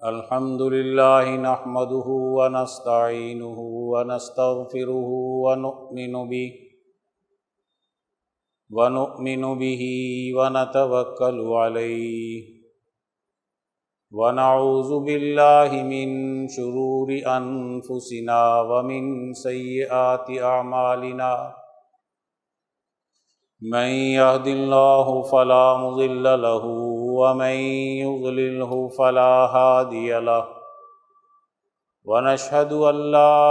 الحمد لله نحمده ونستعينه ونستغفره ونؤمن به ونتوكل عليه ونعوذ بالله من شرور أنفسنا ومن سيئات أعمالنا من يهد الله فلا مضل له ومن يضلله فلا هادي له ونشهد أن لا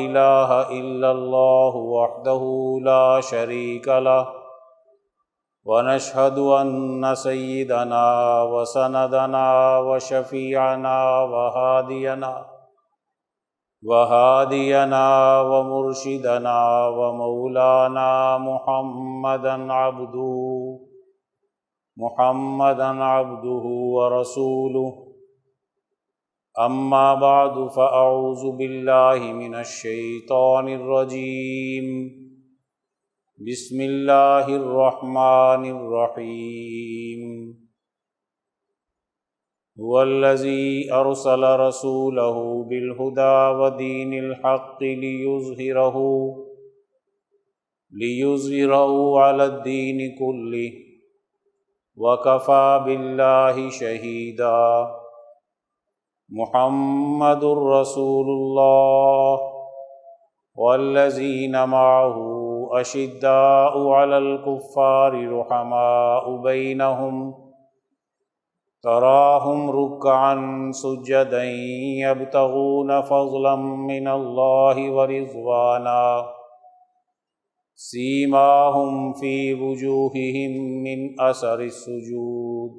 إله إلا الله وحده لا شريك له ونشهد أن سيدنا وسندنا وشفيعنا وهادينا ومرشدنا ومولانا محمدا عبده ورسوله أما بعد فأعوذ بالله من الشيطان الرجيم بسم الله الرحمن الرحيم هو الذي أرسل رسوله بالهدى ودين الحق ليظهره على الدين كله وكفى بالله شهيدا محمد رسول الله والذين معه أشداء على الكفار رحماء بينهم تراهم ركعا سجدا يبتغون فضلا من الله ورضوانا سيماهم في وجوههم من أثر السجود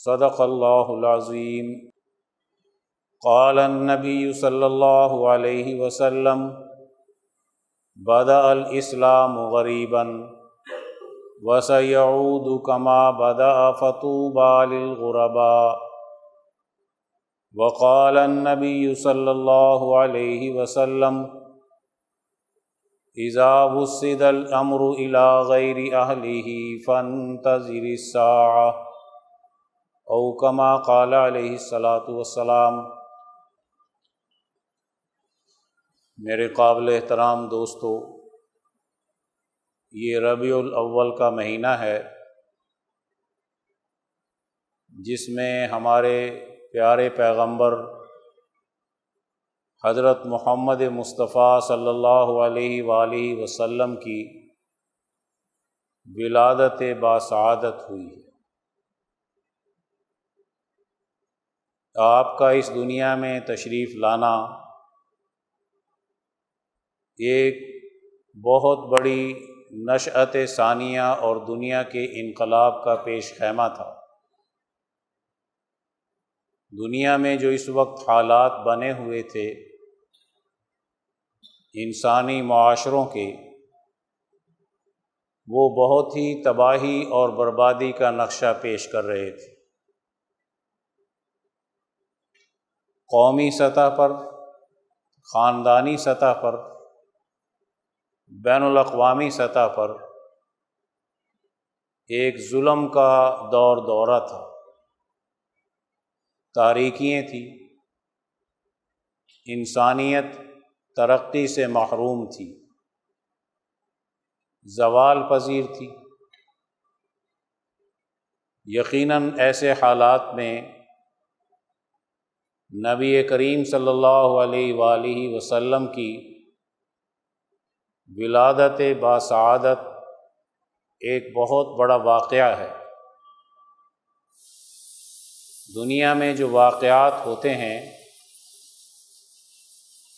صدق الله العظيم قال النبي صلى الله عليه وسلم بدأ الإسلام غريبا وسيعود كما بدأ فطوبى للغرباء وقال النبي صلى الله عليه وسلم إذا وسد الأمر إلى غير أهله فانتظر الساعة أو كما قال عليه الصلاة والسلام۔ میرے قابل احترام دوستو، یہ ربیع الاول کا مہینہ ہے جس میں ہمارے پیارے پیغمبر حضرت محمد مصطفیٰ صلی اللہ علیہ وآلہ وسلم کی ولادت باسعادت ہوئی ہے۔ آپ کا اس دنیا میں تشریف لانا ایک بہت بڑی نشأت ثانیہ اور دنیا کے انقلاب کا پیش خیمہ تھا۔ دنیا میں جو اس وقت حالات بنے ہوئے تھے انسانی معاشروں کے، وہ بہت ہی تباہی اور بربادی کا نقشہ پیش کر رہے تھے۔ قومی سطح پر، خاندانی سطح پر، بین الاقوامی سطح پر ایک ظلم کا دورہ تھا، تاریکیاں تھیں، انسانیت ترقی سے محروم تھی، زوال پذیر تھی۔ یقیناً ایسے حالات میں نبی کریم صلی اللہ علیہ وآلہ وسلم کی ولادت باسعادت ایک بہت بڑا واقعہ ہے۔ دنیا میں جو واقعات ہوتے ہیں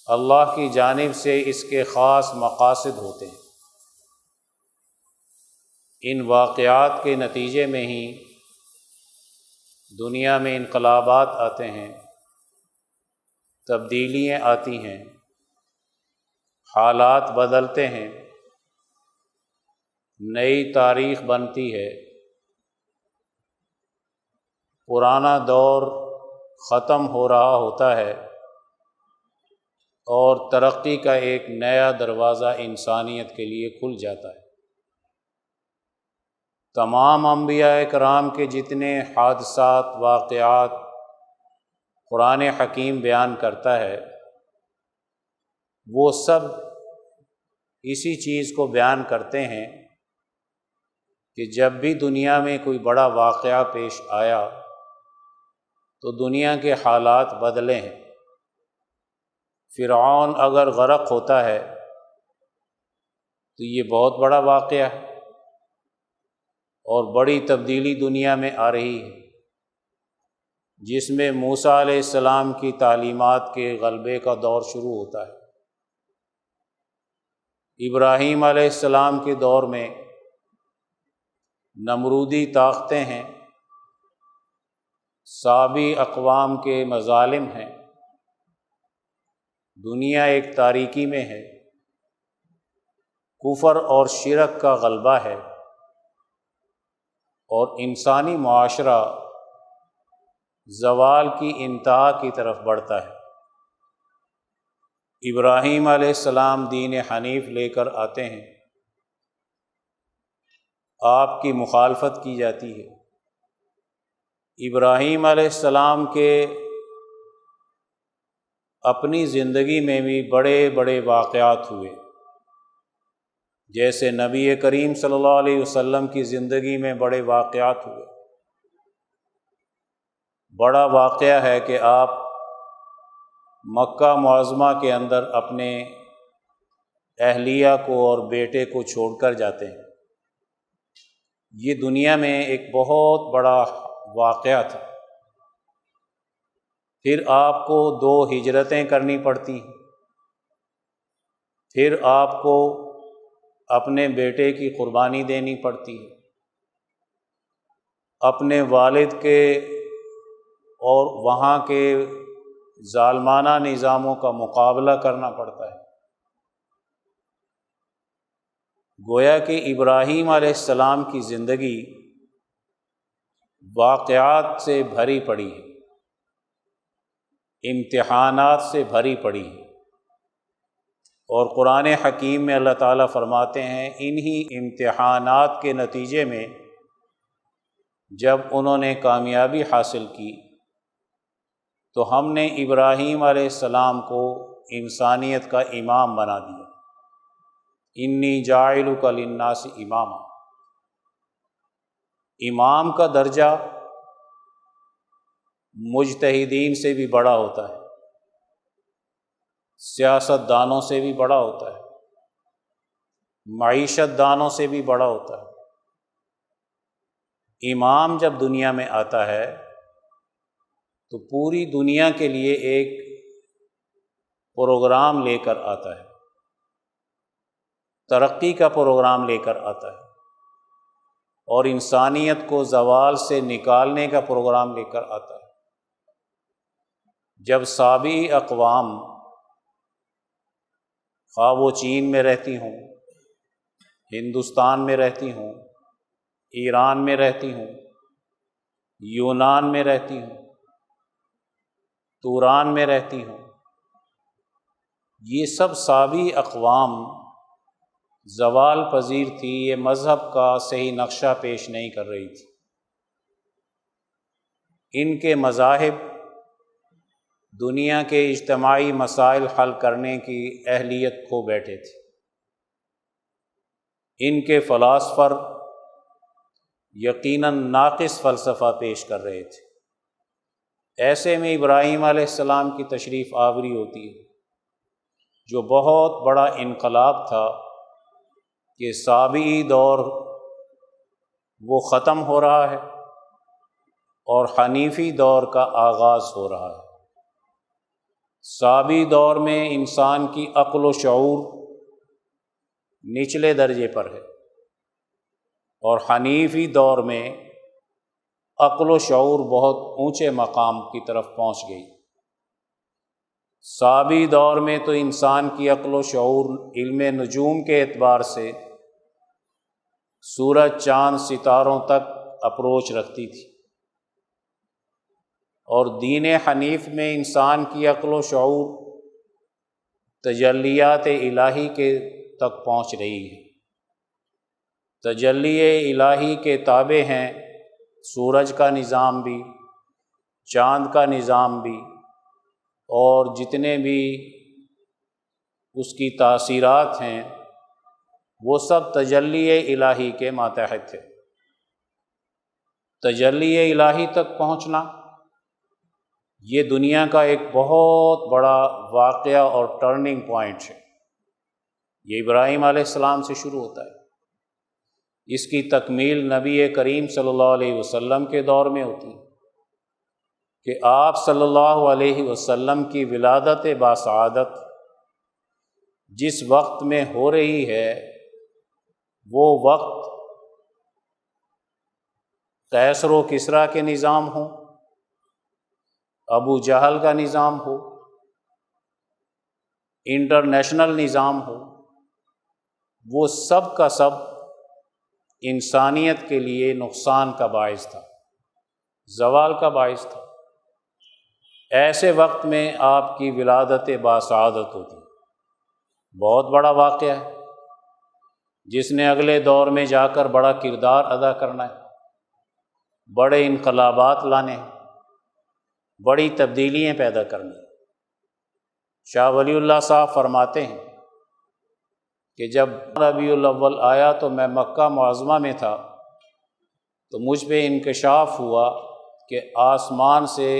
اللہ کی جانب سے اس کے خاص مقاصد ہوتے ہیں۔ ان واقعات کے نتیجے میں ہی دنیا میں انقلابات آتے ہیں، تبدیلیاں آتی ہیں، حالات بدلتے ہیں، نئی تاریخ بنتی ہے، پرانا دور ختم ہو رہا ہوتا ہے اور ترقی کا ایک نیا دروازہ انسانیت کے لیے کھل جاتا ہے۔ تمام انبیاء کرام کے جتنے حادثات واقعات قرآن حکیم بیان کرتا ہے وہ سب اسی چیز کو بیان کرتے ہیں کہ جب بھی دنیا میں کوئی بڑا واقعہ پیش آیا تو دنیا کے حالات بدلے ہیں۔ فرعون اگر غرق ہوتا ہے تو یہ بہت بڑا واقعہ ہے اور بڑی تبدیلی دنیا میں آ رہی ہے، جس میں موسیٰ علیہ السلام کی تعلیمات کے غلبے کا دور شروع ہوتا ہے۔ ابراہیم علیہ السلام کے دور میں نمرودی طاقتیں ہیں، سابی اقوام کے مظالم ہیں، دنیا ایک تاریکی میں ہے، کفر اور شرک کا غلبہ ہے اور انسانی معاشرہ زوال کی انتہا کی طرف بڑھتا ہے۔ ابراہیم علیہ السلام دین حنیف لے کر آتے ہیں، آپ کی مخالفت کی جاتی ہے۔ ابراہیم علیہ السلام کے اپنی زندگی میں بھی بڑے بڑے واقعات ہوئے، جیسے نبی کریم صلی اللہ علیہ وسلم کی زندگی میں بڑے واقعات ہوئے۔ بڑا واقعہ ہے کہ آپ مکہ معظمہ کے اندر اپنے اہلیہ کو اور بیٹے کو چھوڑ کر جاتے ہیں۔ یہ دنیا میں ایک بہت بڑا واقعہ تھا۔ پھر آپ کو 2 ہجرتیں کرنی پڑتی ہیں، پھر آپ کو اپنے بیٹے کی قربانی دینی پڑتی ہے، اپنے والد کے اور وہاں کے ظالمانہ نظاموں کا مقابلہ کرنا پڑتا ہے۔ گویا کہ ابراہیم علیہ السلام کی زندگی واقعات سے بھری پڑی ہے، امتحانات سے بھری پڑی ہے، اور قرآن حکیم میں اللہ تعالیٰ فرماتے ہیں انہی امتحانات کے نتیجے میں جب انہوں نے کامیابی حاصل کی تو ہم نے ابراہیم علیہ السلام کو انسانیت کا امام بنا دیا۔ انی جاعلک للناس اماما۔ امام کا درجہ مجتہدین سے بھی بڑا ہوتا ہے، سیاست دانوں سے بھی بڑا ہوتا ہے، معیشت دانوں سے بھی بڑا ہوتا ہے۔ امام جب دنیا میں آتا ہے تو پوری دنیا کے لیے ایک پروگرام لے کر آتا ہے، ترقی کا پروگرام لے کر آتا ہے، اور انسانیت کو زوال سے نکالنے کا پروگرام لے کر آتا ہے۔ جب سابی اقوام، خواہ وہ چین میں رہتی ہوں، ہندوستان میں رہتی ہوں، ایران میں رہتی ہوں، یونان میں رہتی ہوں، توران میں رہتی ہوں، یہ سب سابی اقوام زوال پذیر تھی، یہ مذہب کا صحیح نقشہ پیش نہیں کر رہی تھی۔ ان کے مذاہب دنیا کے اجتماعی مسائل حل کرنے کی اہلیت کھو بیٹھے تھے۔ ان کے فلاسفر یقیناً ناقص فلسفہ پیش کر رہے تھے۔ ایسے میں ابراہیم علیہ السلام کی تشریف آوری ہوتی ہے، جو بہت بڑا انقلاب تھا کہ سابی دور وہ ختم ہو رہا ہے اور حنیفی دور کا آغاز ہو رہا ہے۔ سابی دور میں انسان کی عقل و شعور نچلے درجے پر ہے، اور حنیفی دور میں عقل و شعور بہت اونچے مقام کی طرف پہنچ گئی۔ سابی دور میں تو انسان کی عقل و شعور علم نجوم کے اعتبار سے سورج، چاند، ستاروں تک اپروچ رکھتی تھی، اور دین حنیف میں انسان کی عقل و شعور تجلیات الہی کے تک پہنچ رہی ہے۔ تجلی الہی کے تابع ہیں سورج کا نظام بھی، چاند کا نظام بھی، اور جتنے بھی اس کی تاثیرات ہیں وہ سب تجلی الہی کے ماتحت ہے۔ تجلی الہی تک پہنچنا یہ دنیا کا ایک بہت بڑا واقعہ اور ٹرننگ پوائنٹ ہے۔ یہ ابراہیم علیہ السلام سے شروع ہوتا ہے، اس کی تکمیل نبی کریم صلی اللہ علیہ وسلم کے دور میں ہوتی ہے کہ آپ صلی اللہ علیہ وسلم کی ولادت باسعادت جس وقت میں ہو رہی ہے وہ وقت قیصر و کسریٰ کے نظام ہوں، ابو جہل کا نظام ہو، انٹرنیشنل نظام ہو، وہ سب کا سب انسانیت کے لیے نقصان کا باعث تھا، زوال کا باعث تھا۔ ایسے وقت میں آپ کی ولادت باسعادت ہوتی، بہت بڑا واقعہ ہے جس نے اگلے دور میں جا کر بڑا کردار ادا کرنا ہے، بڑے انقلابات لانے ہیں، بڑی تبدیلیاں پیدا کرنی ہیں۔ شاہ ولی اللہ صاحب فرماتے ہیں کہ جب ربیع الاول آیا تو میں مکہ معظمہ میں تھا، تو مجھ پہ انکشاف ہوا کہ آسمان سے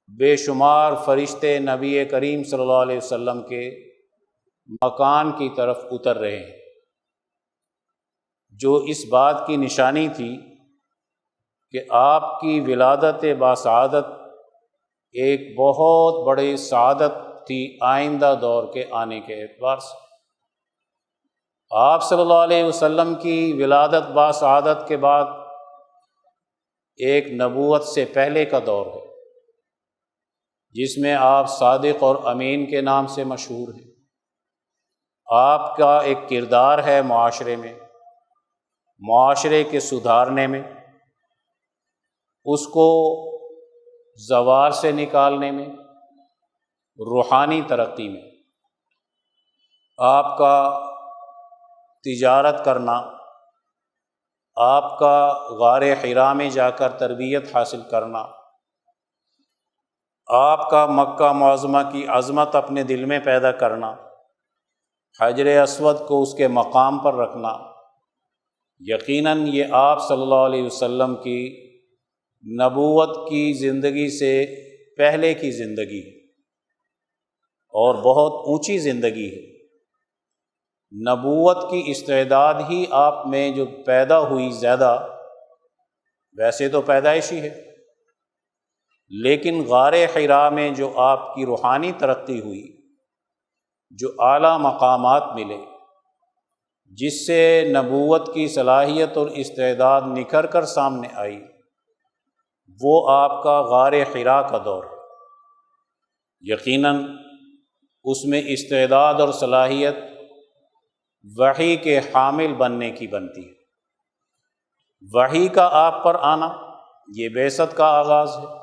بے شمار فرشتے نبی کریم صلی اللہ علیہ وسلم کے مکان کی طرف اتر رہے ہیں، جو اس بات کی نشانی تھی کہ آپ کی ولادت باسعادت ایک بہت بڑی سعادت تھی آئندہ دور کے آنے کے اعتبار سے۔ آپ صلی اللہ علیہ وسلم کی ولادت باسعادت کے بعد ایک نبوت سے پہلے کا دور ہے جس میں آپ صادق اور امین کے نام سے مشہور ہیں۔ آپ کا ایک کردار ہے معاشرے میں، معاشرے کے سدھارنے میں، اس کو زوال سے نکالنے میں، روحانی ترقی میں۔ آپ کا تجارت کرنا، آپ کا غار حرا میں جا کر تربیت حاصل کرنا، آپ کا مکہ معظمہ کی عظمت اپنے دل میں پیدا کرنا، حجر اسود کو اس کے مقام پر رکھنا، یقیناً یہ آپ صلی اللہ علیہ وسلم کی نبوت کی زندگی سے پہلے کی زندگی ہے اور بہت اونچی زندگی ہے۔ نبوت کی استعداد ہی آپ میں جو پیدا ہوئی زیادہ، ویسے تو پیدائشی ہے، لیکن غار حرا میں جو آپ کی روحانی ترقی ہوئی، جو اعلیٰ مقامات ملے، جس سے نبوت کی صلاحیت اور استعداد نکھر کر سامنے آئی، وہ آپ کا غار حرا کا دور ہے۔ یقیناً اس میں استعداد اور صلاحیت وحی کے حامل بننے کی بنتی ہے۔ وحی کا آپ پر آنا یہ بعثت کا آغاز ہے،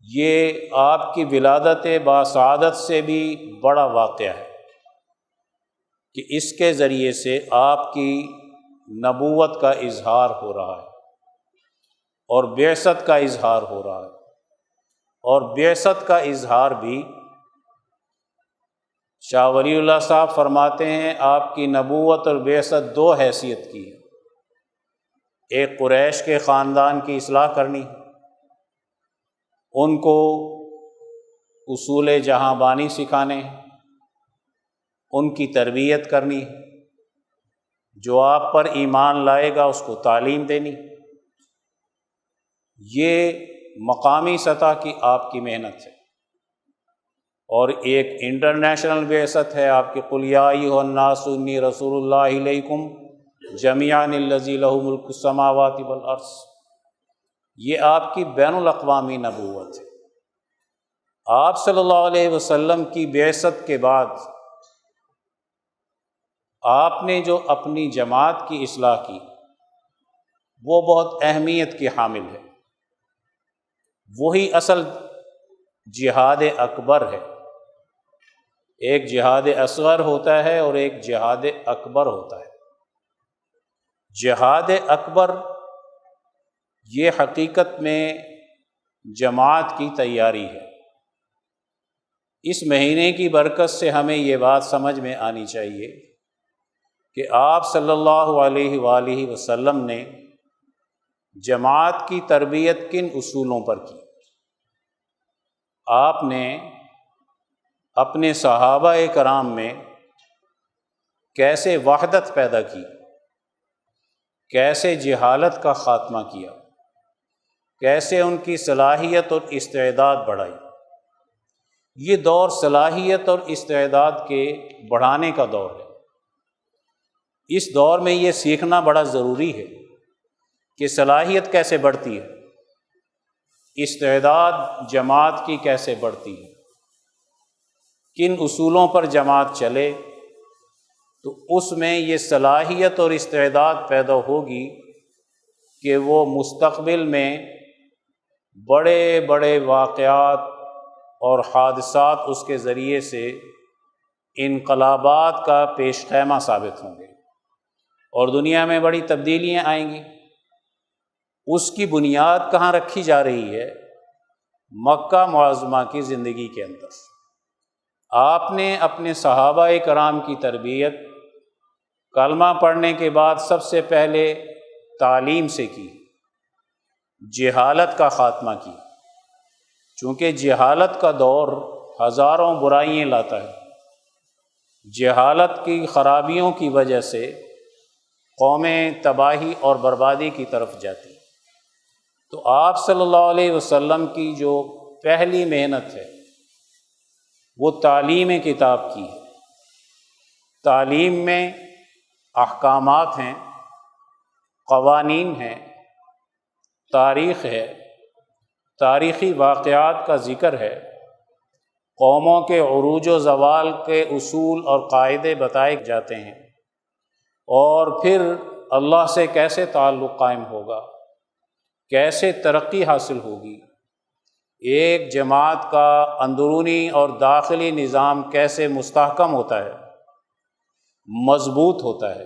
یہ آپ کی ولادت باسعادت سے بھی بڑا واقعہ ہے کہ اس کے ذریعے سے آپ کی نبوت کا اظہار ہو رہا ہے اور بعثت کا اظہار ہو رہا ہے، اور بعثت کا اظہار بھی شاہ ولی اللہ صاحب فرماتے ہیں آپ کی نبوت اور بعثت دو حیثیت کی ہے۔ ایک قریش کے خاندان کی اصلاح کرنی، ان کو اصول جہاں بانی سکھانے، ان کی تربیت کرنی، جو آپ پر ایمان لائے گا اس کو تعلیم دینی۔ یہ مقامی سطح کی آپ کی محنت ہے۔ اور ایک انٹرنیشنل بعثت ہے آپ کی، قل یا ایھا الناس انی رسول اللہ الیکم جمیعا الذی لہ ملک السماوات والارض، یہ آپ کی بین الاقوامی نبوت ہے۔ آپ صلی اللہ علیہ وسلم کی بعثت کے بعد آپ نے جو اپنی جماعت کی اصلاح کی وہ بہت اہمیت کی حامل ہے، وہی اصل جہاد اکبر ہے۔ ایک جہاد اصغر ہوتا ہے اور ایک جہاد اکبر ہوتا ہے۔ جہاد اکبر یہ حقیقت میں جماعت کی تیاری ہے۔ اس مہینے کی برکت سے ہمیں یہ بات سمجھ میں آنی چاہیے کہ آپ صلی اللہ علیہ وآلہ وسلم نے جماعت کی تربیت کن اصولوں پر کی؟ آپ نے اپنے صحابہ کرام میں کیسے وحدت پیدا کی، کیسے جہالت کا خاتمہ کیا، کیسے ان کی صلاحیت اور استعداد بڑھائی۔ یہ دور صلاحیت اور استعداد کے بڑھانے کا دور ہے۔ اس دور میں یہ سیکھنا بڑا ضروری ہے کہ صلاحیت کیسے بڑھتی ہے، استعداد جماعت کی کیسے بڑھتی ہے، کن اصولوں پر جماعت چلے تو اس میں یہ صلاحیت اور استعداد پیدا ہوگی کہ وہ مستقبل میں بڑے بڑے واقعات اور حادثات اس کے ذریعے سے انقلابات کا پیش خیمہ ثابت ہوں گے اور دنیا میں بڑی تبدیلیاں آئیں گی۔ اس کی بنیاد کہاں رکھی جا رہی ہے؟ مکہ معظمہ کی زندگی کے اندر۔ آپ نے اپنے صحابہ کرام کی تربیت کلمہ پڑھنے کے بعد سب سے پہلے تعلیم سے کی، جہالت کا خاتمہ کی، چونکہ جہالت کا دور ہزاروں برائیاں لاتا ہے۔ جہالت کی خرابیوں کی وجہ سے قومیں تباہی اور بربادی کی طرف جاتی۔ تو آپ صلی اللہ علیہ وسلم کی جو پہلی محنت ہے وہ تعلیم کتاب کی ہے۔ تعلیم میں احکامات ہیں، قوانین ہیں، تاریخ ہے، تاریخی واقعات کا ذکر ہے، قوموں کے عروج و زوال کے اصول اور قاعدے بتائے جاتے ہیں، اور پھر اللہ سے کیسے تعلق قائم ہوگا، کیسے ترقی حاصل ہوگی، ایک جماعت کا اندرونی اور داخلی نظام کیسے مستحکم ہوتا ہے، مضبوط ہوتا ہے۔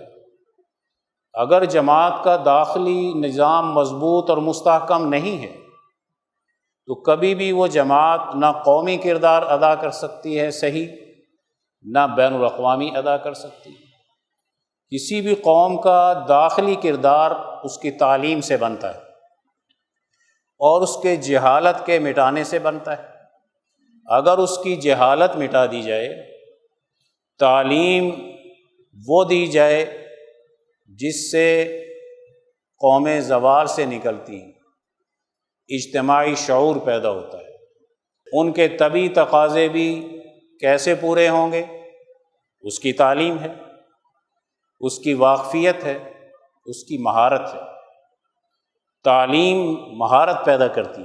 اگر جماعت کا داخلی نظام مضبوط اور مستحکم نہیں ہے تو کبھی بھی وہ جماعت نہ قومی کردار ادا کر سکتی ہے صحیح، نہ بین الاقوامی ادا کر سکتی۔ کسی بھی قوم کا داخلی کردار اس کی تعلیم سے بنتا ہے اور اس کے جہالت کے مٹانے سے بنتا ہے۔ اگر اس کی جہالت مٹا دی جائے، تعلیم وہ دی جائے جس سے قومیں زوال سے نکلتی ہیں، اجتماعی شعور پیدا ہوتا ہے، ان کے طبعی تقاضے بھی کیسے پورے ہوں گے؟ اس کی تعلیم ہے، اس کی واقفیت ہے، اس کی مہارت ہے۔ تعلیم مہارت پیدا کرتی،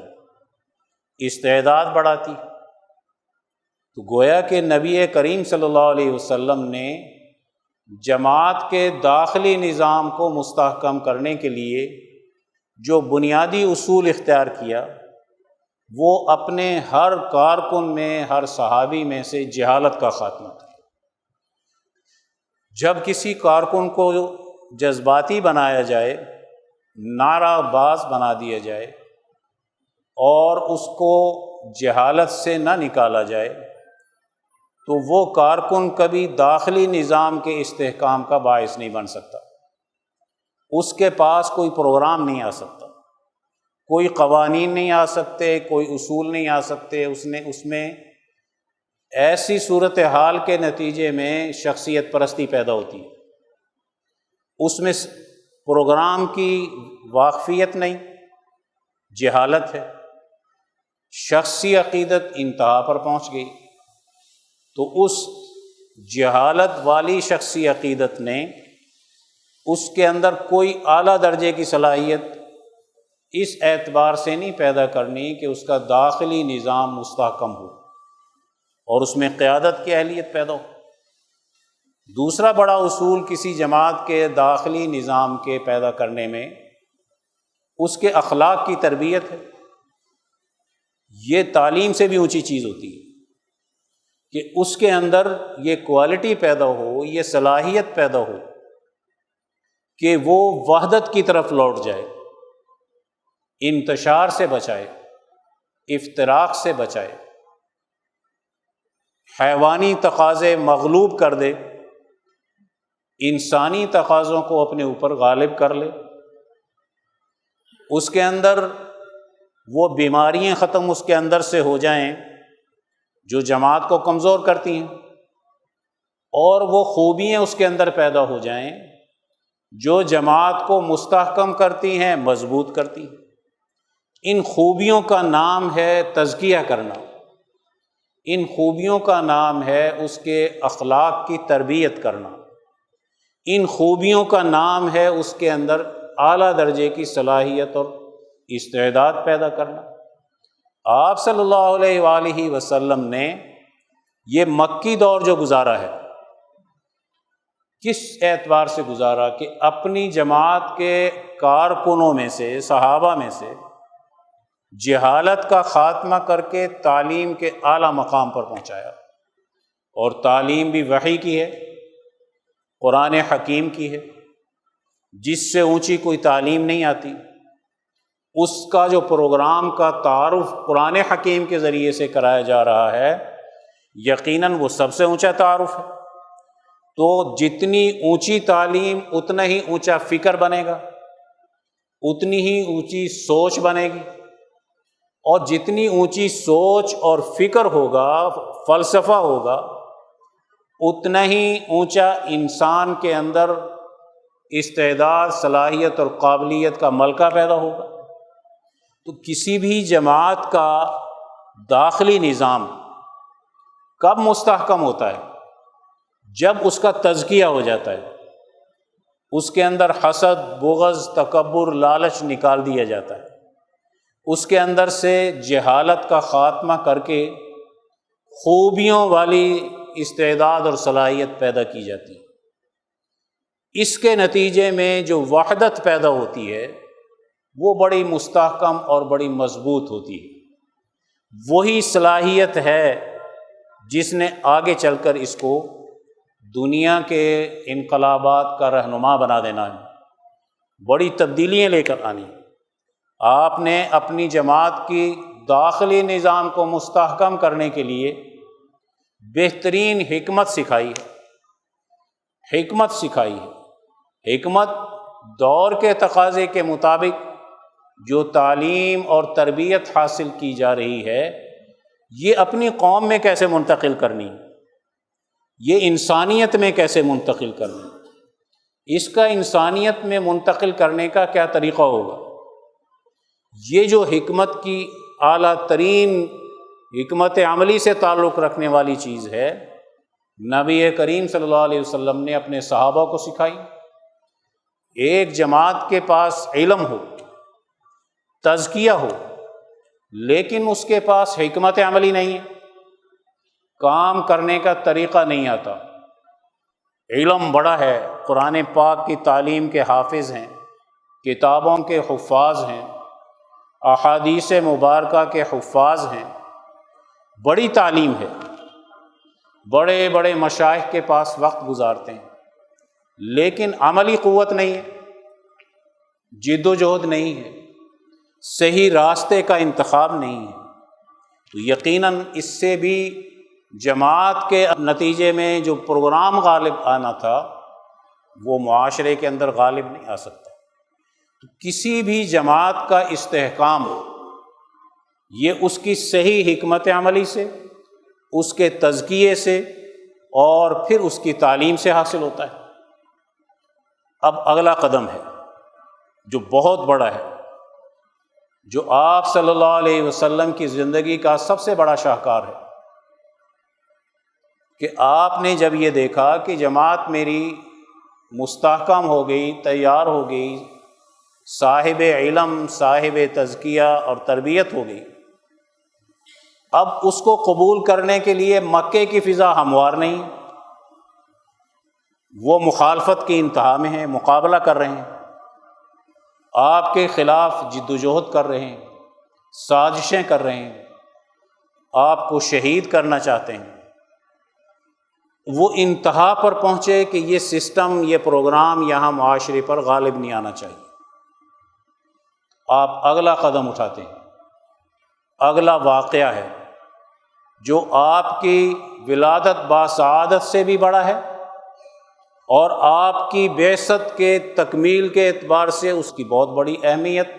استعداد بڑھاتی۔ تو گویا کہ نبی کریم صلی اللہ علیہ وسلم نے جماعت کے داخلی نظام کو مستحکم کرنے کے لیے جو بنیادی اصول اختیار کیا وہ اپنے ہر کارکن میں، ہر صحابی میں سے جہالت کا خاتمہ کیا۔ جب کسی کارکن کو جذباتی بنایا جائے، نعرہ باز بنا دیا جائے اور اس کو جہالت سے نہ نکالا جائے تو وہ کارکن کبھی داخلی نظام کے استحکام کا باعث نہیں بن سکتا۔ اس کے پاس کوئی پروگرام نہیں آ سکتا، کوئی قوانین نہیں آ سکتے، کوئی اصول نہیں آ سکتے۔ اس میں ایسی صورتحال کے نتیجے میں شخصیت پرستی پیدا ہوتی ہے۔ اس میں پروگرام کی واقفیت نہیں، جہالت ہے، شخصی عقیدت انتہا پر پہنچ گئی۔ تو اس جہالت والی شخصی عقیدت نے اس کے اندر کوئی اعلیٰ درجے کی صلاحیت اس اعتبار سے نہیں پیدا کرنی کہ اس کا داخلی نظام مستحکم ہو اور اس میں قیادت کی اہلیت پیدا ہو۔ دوسرا بڑا اصول کسی جماعت کے داخلی نظام کے پیدا کرنے میں اس کے اخلاق کی تربیت ہے۔ یہ تعلیم سے بھی اونچی چیز ہوتی ہے کہ اس کے اندر یہ کوالٹی پیدا ہو، یہ صلاحیت پیدا ہو کہ وہ وحدت کی طرف لوٹ جائے، انتشار سے بچائے، افتراق سے بچائے، حیوانی تقاضے مغلوب کر دے، انسانی تقاضوں کو اپنے اوپر غالب کر لے، اس کے اندر وہ بیماریاں ختم اس کے اندر سے ہو جائیں جو جماعت کو کمزور کرتی ہیں، اور وہ خوبیاں اس کے اندر پیدا ہو جائیں جو جماعت کو مستحکم کرتی ہیں، مضبوط کرتی ہیں۔ ان خوبیوں کا نام ہے تزکیہ کرنا، ان خوبیوں کا نام ہے اس کے اخلاق کی تربیت کرنا، ان خوبیوں کا نام ہے اس کے اندر اعلیٰ درجے کی صلاحیت اور استعداد پیدا کرنا۔ آپ صلی اللہ علیہ وآلہ وسلم نے یہ مکی دور جو گزارا ہے، کس اعتبار سے گزارا کہ اپنی جماعت کے کارکنوں میں سے، صحابہ میں سے جہالت کا خاتمہ کر کے تعلیم کے اعلیٰ مقام پر پہنچایا، اور تعلیم بھی وحی کی ہے، قرآن حکیم کی ہے، جس سے اونچی کوئی تعلیم نہیں آتی۔ اس کا جو پروگرام کا تعارف قرآن حکیم کے ذریعے سے کرایا جا رہا ہے، یقیناً وہ سب سے اونچا تعارف ہے۔ تو جتنی اونچی تعلیم اتنا ہی اونچا فکر بنے گا، اتنی ہی اونچی سوچ بنے گی، اور جتنی اونچی سوچ اور فکر ہوگا، فلسفہ ہوگا، اتنا ہی اونچا انسان کے اندر استعداد، صلاحیت اور قابلیت کا ملکہ پیدا ہوگا۔ تو کسی بھی جماعت کا داخلی نظام کب مستحکم ہوتا ہے؟ جب اس کا تزکیہ ہو جاتا ہے، اس کے اندر حسد، بغض، تکبر، لالچ نکال دیا جاتا ہے، اس کے اندر سے جہالت کا خاتمہ کر کے خوبیوں والی استعداد اور صلاحیت پیدا کی جاتی ہے۔ اس کے نتیجے میں جو وحدت پیدا ہوتی ہے وہ بڑی مستحکم اور بڑی مضبوط ہوتی ہے۔ وہی صلاحیت ہے جس نے آگے چل کر اس کو دنیا کے انقلابات کا رہنما بنا دینا ہے، بڑی تبدیلیاں لے کر آنی۔ آپ نے اپنی جماعت کی داخلی نظام کو مستحکم کرنے کے لیے بہترین حکمت سکھائی ہے، حکمت سکھائی ہے۔ حکمت دور کے تقاضے کے مطابق جو تعلیم اور تربیت حاصل کی جا رہی ہے، یہ اپنی قوم میں کیسے منتقل کرنی، یہ انسانیت میں کیسے منتقل کرنی، اس کا انسانیت میں منتقل کرنے کا کیا طریقہ ہوگا۔ یہ جو حکمت کی اعلیٰ ترین حکمت عملی سے تعلق رکھنے والی چیز ہے، نبی کریم صلی اللہ علیہ وسلم نے اپنے صحابہ کو سکھائی۔ ایک جماعت کے پاس علم ہو، تزکیہ ہو، لیکن اس کے پاس حکمت عملی نہیں ہے، کام کرنے کا طریقہ نہیں آتا۔ علم بڑا ہے، قرآن پاک کی تعلیم کے حافظ ہیں، کتابوں کے حفاظ ہیں، احادیث مبارکہ کے حفاظ ہیں، بڑی تعلیم ہے، بڑے بڑے مشائخ کے پاس وقت گزارتے ہیں، لیکن عملی قوت نہیں ہے، جد و جہد نہیں ہے، صحیح راستے کا انتخاب نہیں ہے، تو یقیناً اس سے بھی جماعت کے نتیجے میں جو پروگرام غالب آنا تھا وہ معاشرے کے اندر غالب نہیں آ سکتا۔ تو کسی بھی جماعت کا استحکام یہ اس کی صحیح حکمت عملی سے، اس کے تزکیے سے، اور پھر اس کی تعلیم سے حاصل ہوتا ہے۔ اب اگلا قدم ہے جو بہت بڑا ہے، جو آپ صلی اللہ علیہ وسلم کی زندگی کا سب سے بڑا شاہکار ہے، کہ آپ نے جب یہ دیکھا کہ جماعت میری مستحکم ہو گئی، تیار ہو گئی، صاحب علم، صاحب تزکیہ اور تربیت ہو گئی، اب اس کو قبول کرنے کے لیے مکے کی فضا ہموار نہیں، وہ مخالفت کی انتہا میں ہیں، مقابلہ کر رہے ہیں، آپ کے خلاف جد و جہد کر رہے ہیں، سازشیں کر رہے ہیں، آپ کو شہید کرنا چاہتے ہیں۔ وہ انتہا پر پہنچے کہ یہ سسٹم، یہ پروگرام یہاں معاشرے پر غالب نہیں آنا چاہیے۔ آپ اگلا قدم اٹھاتے ہیں، اگلا واقعہ ہے جو آپ کی ولادت باسعادت سے بھی بڑا ہے اور آپ کی بعثت کے تکمیل کے اعتبار سے اس کی بہت بڑی اہمیت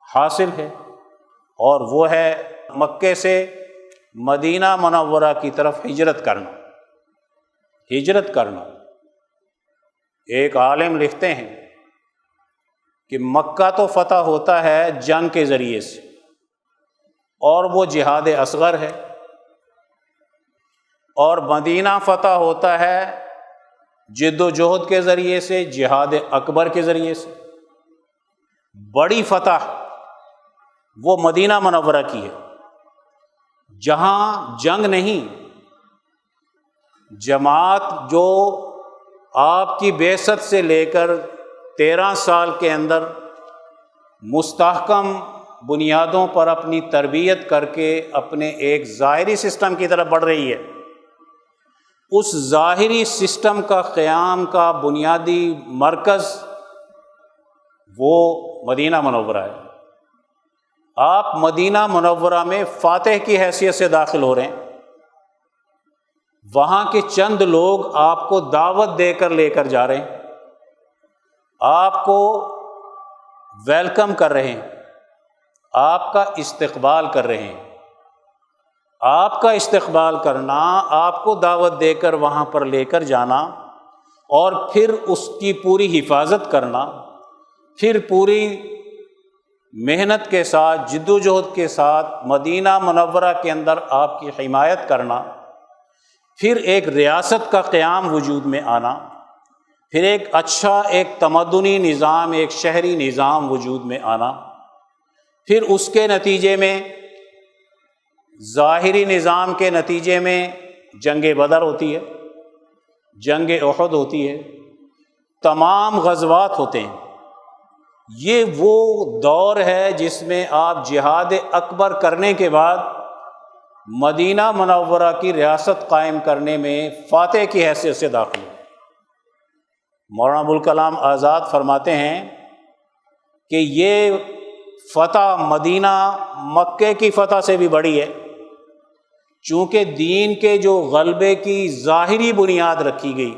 حاصل ہے، اور وہ ہے مکے سے مدینہ منورہ کی طرف ہجرت کرنا۔ ہجرت کرنا، ایک عالم لکھتے ہیں کہ مکہ تو فتح ہوتا ہے جنگ کے ذریعے سے، اور وہ جہاد اصغر ہے، اور مدینہ فتح ہوتا ہے جد و جہد کے ذریعے سے، جہاد اکبر کے ذریعے سے۔ بڑی فتح وہ مدینہ منورہ کی ہے، جہاں جنگ نہیں، جماعت جو آپ کی بعثت سے لے کر 13 سال کے اندر مستحکم بنیادوں پر اپنی تربیت کر کے اپنے ایک ظاہری سسٹم کی طرف بڑھ رہی ہے، اس ظاہری سسٹم کا قیام کا بنیادی مرکز وہ مدینہ منورہ ہے۔ آپ مدینہ منورہ میں فاتح کی حیثیت سے داخل ہو رہے ہیں، وہاں کے چند لوگ آپ کو دعوت دے کر لے کر جا رہے ہیں، آپ کو ویلکم کر رہے ہیں، آپ کا استقبال کر رہے ہیں۔ آپ کا استقبال کرنا، آپ کو دعوت دے کر وہاں پر لے کر جانا، اور پھر اس کی پوری حفاظت کرنا، پھر پوری محنت کے ساتھ، جد و جہد کے ساتھ مدینہ منورہ کے اندر آپ کی حمایت کرنا، پھر ایک ریاست کا قیام وجود میں آنا، پھر ایک اچھا ایک تمدنی نظام، ایک شہری نظام وجود میں آنا، پھر اس کے نتیجے میں ظاہری نظام کے نتیجے میں جنگ بدر ہوتی ہے، جنگ احد ہوتی ہے، تمام غزوات ہوتے ہیں۔ یہ وہ دور ہے جس میں آپ جہاد اکبر کرنے کے بعد مدینہ منورہ کی ریاست قائم کرنے میں فاتح کی حیثیت سے داخل ہوئے۔ مولانا ابوالکلام آزاد فرماتے ہیں کہ یہ فتح مدینہ مکے کی فتح سے بھی بڑی ہے، چونکہ دین کے جو غلبے کی ظاہری بنیاد رکھی گئی،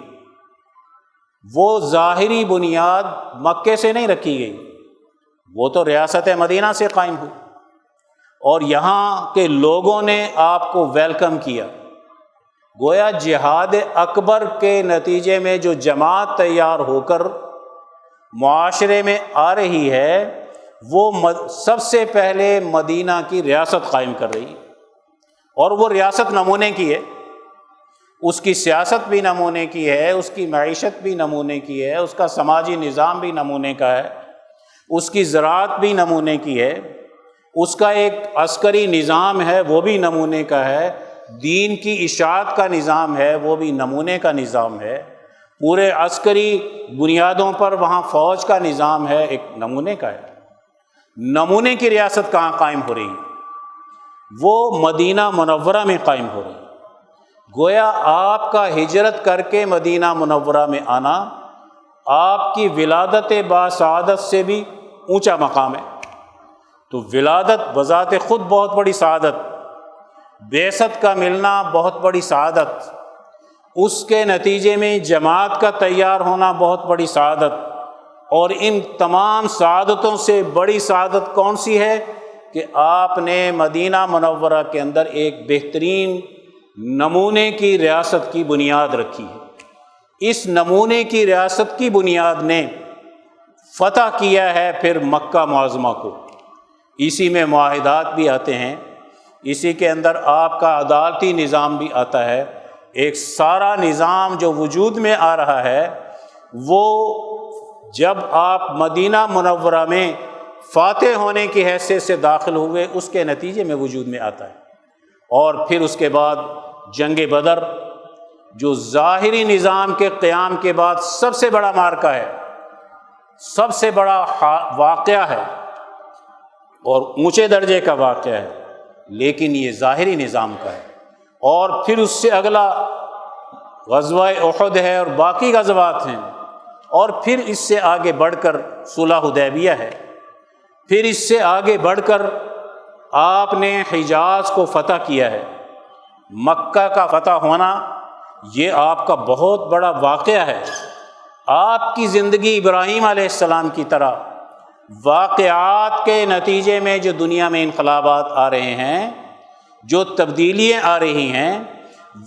وہ ظاہری بنیاد مکے سے نہیں رکھی گئی، وہ تو ریاست مدینہ سے قائم ہوئی، اور یہاں کے لوگوں نے آپ کو ویلکم کیا۔ گویا جہاد اکبر کے نتیجے میں جو جماعت تیار ہو کر معاشرے میں آ رہی ہے، وہ سب سے پہلے مدینہ کی ریاست قائم کر رہی ہے، اور وہ ریاست نمونے کی ہے، اس کی سیاست بھی نمونے کی ہے، اس کی معیشت بھی نمونے کی ہے، اس کا سماجی نظام بھی نمونے کا ہے، اس کی زراعت بھی نمونے کی ہے، اس کا ایک عسکری نظام ہے وہ بھی نمونے کا ہے، دین کی اشاعت کا نظام ہے وہ بھی نمونے کا نظام ہے، پورے عسکری بنیادوں پر وہاں فوج کا نظام ہے، ایک نمونے کا ہے۔ نمونے کی ریاست کہاں قائم ہو رہی ہے؟ وہ مدینہ منورہ میں قائم ہو رہی ہے۔ گویا آپ کا ہجرت کر کے مدینہ منورہ میں آنا آپ کی ولادت باسعادت سے بھی اونچا مقام ہے۔ تو ولادت بذات خود بہت بڑی سعادت، بعثت کا ملنا بہت بڑی سعادت، اس کے نتیجے میں جماعت کا تیار ہونا بہت بڑی سعادت، اور ان تمام سعادتوں سے بڑی سعادت کون سی ہے کہ آپ نے مدینہ منورہ کے اندر ایک بہترین نمونے کی ریاست کی بنیاد رکھی ہے۔ اس نمونے کی ریاست کی بنیاد نے فتح کیا ہے پھر مکہ معظمہ کو۔ اسی میں معاہدات بھی آتے ہیں، اسی کے اندر آپ کا عدالتی نظام بھی آتا ہے، ایک سارا نظام جو وجود میں آ رہا ہے وہ جب آپ مدینہ منورہ میں فاتح ہونے کی حیثیت سے داخل ہوئے اس کے نتیجے میں وجود میں آتا ہے۔ اور پھر اس کے بعد جنگ بدر جو ظاہری نظام کے قیام کے بعد سب سے بڑا معرکہ ہے، سب سے بڑا واقعہ ہے اور اونچے درجے کا واقعہ ہے، لیکن یہ ظاہری نظام کا ہے۔ اور پھر اس سے اگلا غزوہ احد ہے اور باقی غزوات ہیں، اور پھر اس سے آگے بڑھ کر صلح حدیبیہ ہے، پھر اس سے آگے بڑھ کر آپ نے حجاز کو فتح کیا ہے۔ مکہ کا فتح ہونا یہ آپ کا بہت بڑا واقعہ ہے۔ آپ کی زندگی ابراہیم علیہ السلام کی طرح واقعات کے نتیجے میں جو دنیا میں انقلابات آ رہے ہیں، جو تبدیلیاں آ رہی ہیں،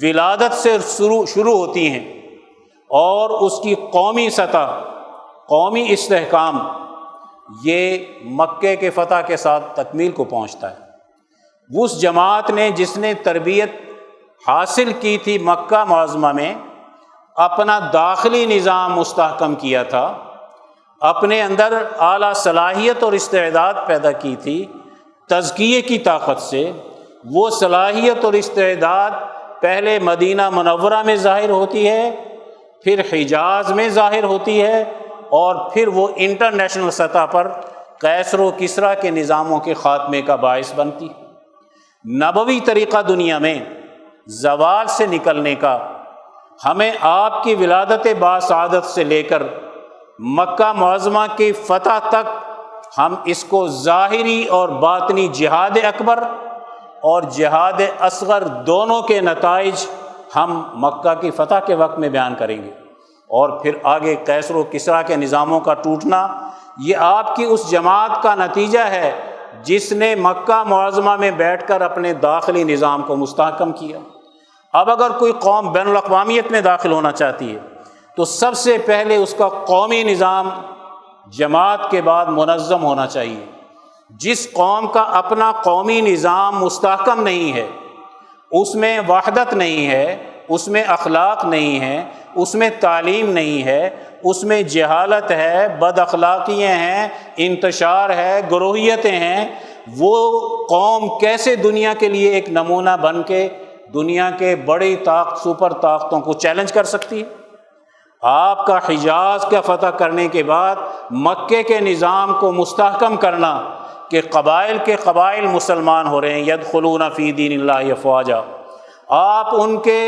ولادت سے شروع ہوتی ہیں اور اس کی قومی سطح، قومی استحکام، یہ مکے کے فتح کے ساتھ تکمیل کو پہنچتا ہے۔ اس جماعت نے جس نے تربیت حاصل کی تھی مکہ معظمہ میں، اپنا داخلی نظام مستحکم کیا تھا، اپنے اندر اعلیٰ صلاحیت اور استعداد پیدا کی تھی تزکیے کی طاقت سے، وہ صلاحیت اور استعداد پہلے مدینہ منورہ میں ظاہر ہوتی ہے، پھر حجاز میں ظاہر ہوتی ہے، اور پھر وہ انٹرنیشنل سطح پر قیصر و کسریٰ کے نظاموں کے خاتمے کا باعث بنتی ہے۔ نبوی طریقہ دنیا میں زوال سے نکلنے کا، ہمیں آپ کی ولادت باسعادت سے لے کر مکہ معظمہ کی فتح تک، ہم اس کو ظاہری اور باطنی جہاد اکبر اور جہاد اصغر دونوں کے نتائج ہم مکہ کی فتح کے وقت میں بیان کریں گے، اور پھر آگے قیصر و کسریٰ کے نظاموں کا ٹوٹنا، یہ آپ کی اس جماعت کا نتیجہ ہے جس نے مکہ معظمہ میں بیٹھ کر اپنے داخلی نظام کو مستحکم کیا۔ اب اگر کوئی قوم بین الاقوامیت میں داخل ہونا چاہتی ہے تو سب سے پہلے اس کا قومی نظام جماعت کے بعد منظم ہونا چاہیے۔ جس قوم کا اپنا قومی نظام مستحکم نہیں ہے، اس میں وحدت نہیں ہے، اس میں اخلاق نہیں ہے، اس میں تعلیم نہیں ہے، اس میں جہالت ہے، بد اخلاقیاں ہیں، انتشار ہے، گروہیتیں ہیں، وہ قوم کیسے دنیا کے لیے ایک نمونہ بن کے دنیا کے بڑی سپر طاقتوں کو چیلنج کر سکتی ہے؟ آپ کا حجاز کا فتح کرنے کے بعد مکے کے نظام کو مستحکم کرنا کہ قبائل کے قبائل مسلمان ہو رہے ہیں، یدخلون فی دین اللہ افواجا، آپ ان کے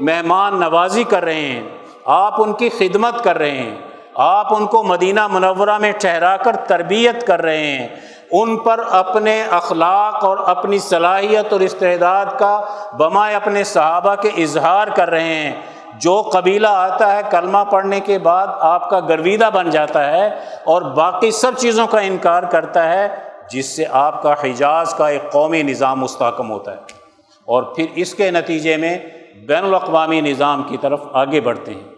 مہمان نوازی کر رہے ہیں، آپ ان کی خدمت کر رہے ہیں، آپ ان کو مدینہ منورہ میں ٹھہرا کر تربیت کر رہے ہیں، ان پر اپنے اخلاق اور اپنی صلاحیت اور استعداد کا بمائے اپنے صحابہ کے اظہار کر رہے ہیں۔ جو قبیلہ آتا ہے کلمہ پڑھنے کے بعد آپ کا گرویدہ بن جاتا ہے اور باقی سب چیزوں کا انکار کرتا ہے، جس سے آپ کا حجاز کا ایک قومی نظام مستحکم ہوتا ہے، اور پھر اس کے نتیجے میں بین الاقوامی نظام کی طرف آگے بڑھتے ہیں۔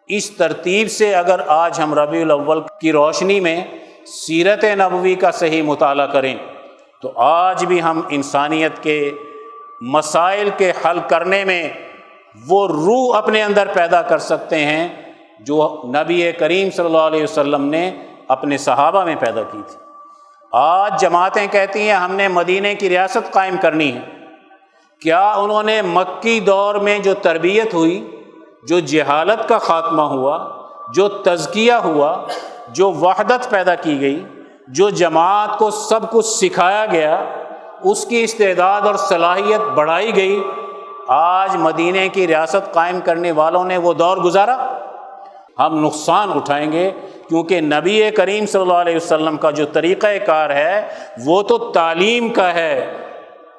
اس ترتیب سے اگر آج ہم ربیع الاول کی روشنی میں سیرت نبوی کا صحیح مطالعہ کریں تو آج بھی ہم انسانیت کے مسائل کے حل کرنے میں وہ روح اپنے اندر پیدا کر سکتے ہیں جو نبی کریم صلی اللہ علیہ وسلم نے اپنے صحابہ میں پیدا کی تھی۔ آج جماعتیں کہتی ہیں ہم نے مدینے کی ریاست قائم کرنی ہے۔ کیا انہوں نے مکی دور میں جو تربیت ہوئی، جو جہالت کا خاتمہ ہوا، جو تزکیہ ہوا، جو وحدت پیدا کی گئی، جو جماعت کو سب کچھ سکھایا گیا، اس کی استعداد اور صلاحیت بڑھائی گئی، آج مدینے کی ریاست قائم کرنے والوں نے وہ دور گزارا؟ ہم نقصان اٹھائیں گے، کیونکہ نبی کریم صلی اللہ علیہ وسلم کا جو طریقہ کار ہے وہ تو تعلیم کا ہے۔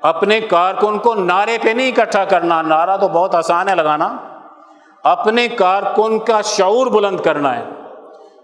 اپنے کارکن کو نعرے پہ نہیں اکٹھا کرنا، نعرہ تو بہت آسان ہے لگانا، اپنے کارکن کا شعور بلند کرنا ہے،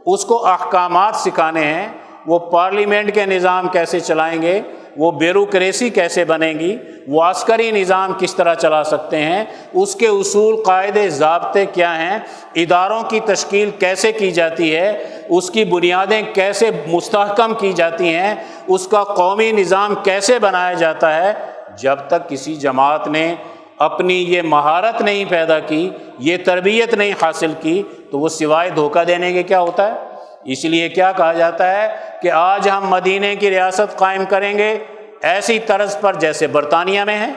اس کو احکامات سکھانے ہیں، وہ پارلیمنٹ کے نظام کیسے چلائیں گے، وہ بیوروکریسی کیسے بنے گی، وہ عسکری نظام کس طرح چلا سکتے ہیں، اس کے اصول قاعدے ضابطے کیا ہیں، اداروں کی تشکیل کیسے کی جاتی ہے، اس کی بنیادیں کیسے مستحکم کی جاتی ہیں، اس کا قومی نظام کیسے بنایا جاتا ہے۔ جب تک کسی جماعت نے اپنی یہ مہارت نہیں پیدا کی، یہ تربیت نہیں حاصل کی، تو وہ سوائے دھوکہ دینے کے کیا ہوتا ہے؟ اس لیے کیا کہا جاتا ہے کہ آج ہم مدینے کی ریاست قائم کریں گے ایسی طرز پر جیسے برطانیہ میں ہے،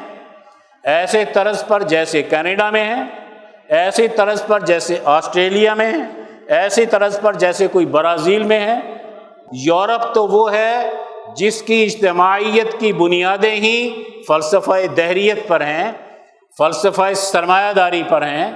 ایسے طرز پر جیسے کینیڈا میں ہے، ایسی طرز پر جیسے آسٹریلیا میں ہے، ایسی طرز پر جیسے کوئی برازیل میں ہے۔ یورپ تو وہ ہے جس کی اجتماعیت کی بنیادیں ہی فلسفہ دہریت پر ہیں، فلسفہ سرمایہ داری پر ہیں،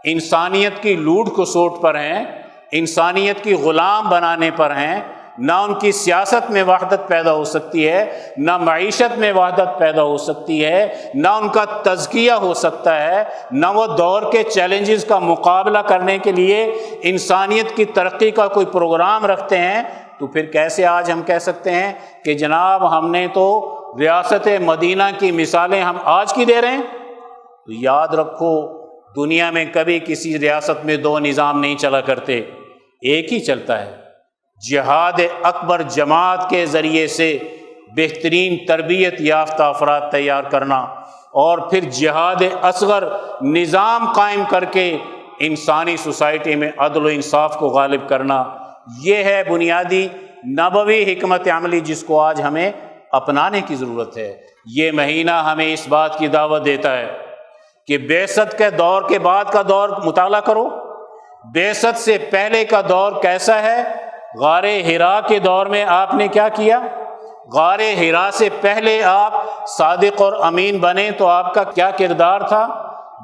انسانیت کی لوٹ کھسوٹ پر ہیں، انسانیت کی غلام بنانے پر ہیں، نہ ان کی سیاست میں وحدت پیدا ہو سکتی ہے، نہ معیشت میں وحدت پیدا ہو سکتی ہے، نہ ان کا تزکیہ ہو سکتا ہے، نہ وہ دور کے چیلنجز کا مقابلہ کرنے کے لیے انسانیت کی ترقی کا کوئی پروگرام رکھتے ہیں، تو پھر کیسے آج ہم کہہ سکتے ہیں کہ جناب ہم نے تو ریاست مدینہ کی مثالیں ہم آج کی دے رہے ہیں؟ تو یاد رکھو، دنیا میں کبھی کسی ریاست میں دو نظام نہیں چلا کرتے، ایک ہی چلتا ہے۔ جہاد اکبر جماعت کے ذریعے سے بہترین تربیت یافتہ افراد تیار کرنا، اور پھر جہاد اصغر نظام قائم کر کے انسانی سوسائٹی میں عدل و انصاف کو غالب کرنا، یہ ہے بنیادی نبوی حکمت عملی جس کو آج ہمیں اپنانے کی ضرورت ہے۔ یہ مہینہ ہمیں اس بات کی دعوت دیتا ہے کہ بعثت کے دور کے بعد کا دور مطالعہ کرو، بعثت سے پہلے کا دور کیسا ہے، غار حرا کے دور میں آپ نے کیا کیا، غار حرا سے پہلے آپ صادق اور امین بنے تو آپ کا کیا کردار تھا،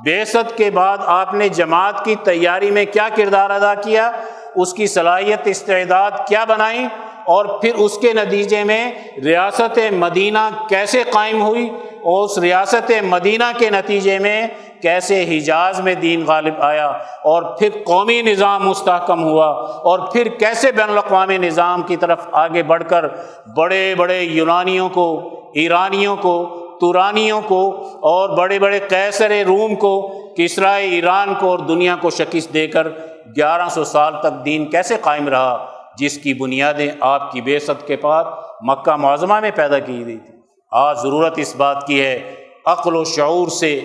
بعثت کے بعد آپ نے جماعت کی تیاری میں کیا کردار ادا کیا، اس کی صلاحیت استعداد کیا بنائی، اور پھر اس کے نتیجے میں ریاست مدینہ کیسے قائم ہوئی، اور اس ریاست مدینہ کے نتیجے میں کیسے حجاز میں دین غالب آیا، اور پھر قومی نظام مستحکم ہوا، اور پھر کیسے بین الاقوامی نظام کی طرف آگے بڑھ کر بڑے بڑے یونانیوں کو، ایرانیوں کو، تورانیوں کو، اور بڑے بڑے قیصر روم کو، کسریٰ ایران کو، اور دنیا کو شکست دے کر 1100 سال تک دین کیسے قائم رہا، جس کی بنیادیں آپ کی بعثت کے بعد مکہ معظمہ میں پیدا کی گئی تھی۔ آج ضرورت اس بات کی ہے عقل و شعور سے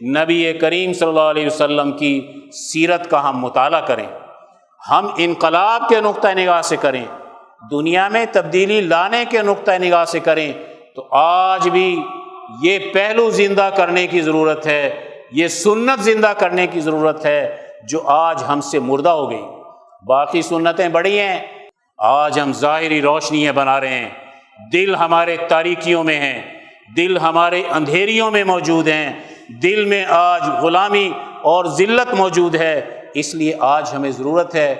نبی کریم صلی اللہ علیہ وسلم کی سیرت کا ہم مطالعہ کریں، ہم انقلاب کے نقطہ نگاہ سے کریں، دنیا میں تبدیلی لانے کے نقطہ نگاہ سے کریں، تو آج بھی یہ پہلو زندہ کرنے کی ضرورت ہے، یہ سنت زندہ کرنے کی ضرورت ہے جو آج ہم سے مردہ ہو گئی۔ باقی سنتیں بڑی ہیں، آج ہم ظاہری روشنیاں بنا رہے ہیں، دل ہمارے تاریکیوں میں ہیں، دل ہمارے اندھیریوں میں موجود ہیں، دل میں آج غلامی اور ذلت موجود ہے، اس لیے آج ہمیں ضرورت ہے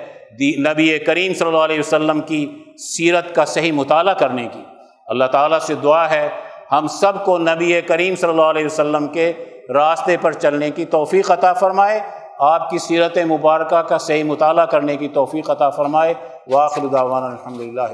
نبی کریم صلی اللہ علیہ وسلم کی سیرت کا صحیح مطالعہ کرنے کی۔ اللہ تعالیٰ سے دعا ہے ہم سب کو نبی کریم صلی اللہ علیہ وسلم کے راستے پر چلنے کی توفیق عطا فرمائے، آپ کی سیرت مبارکہ کا صحیح مطالعہ کرنے کی توفیق عطا فرمائے۔ وآخر دعوانا الحمدللہ۔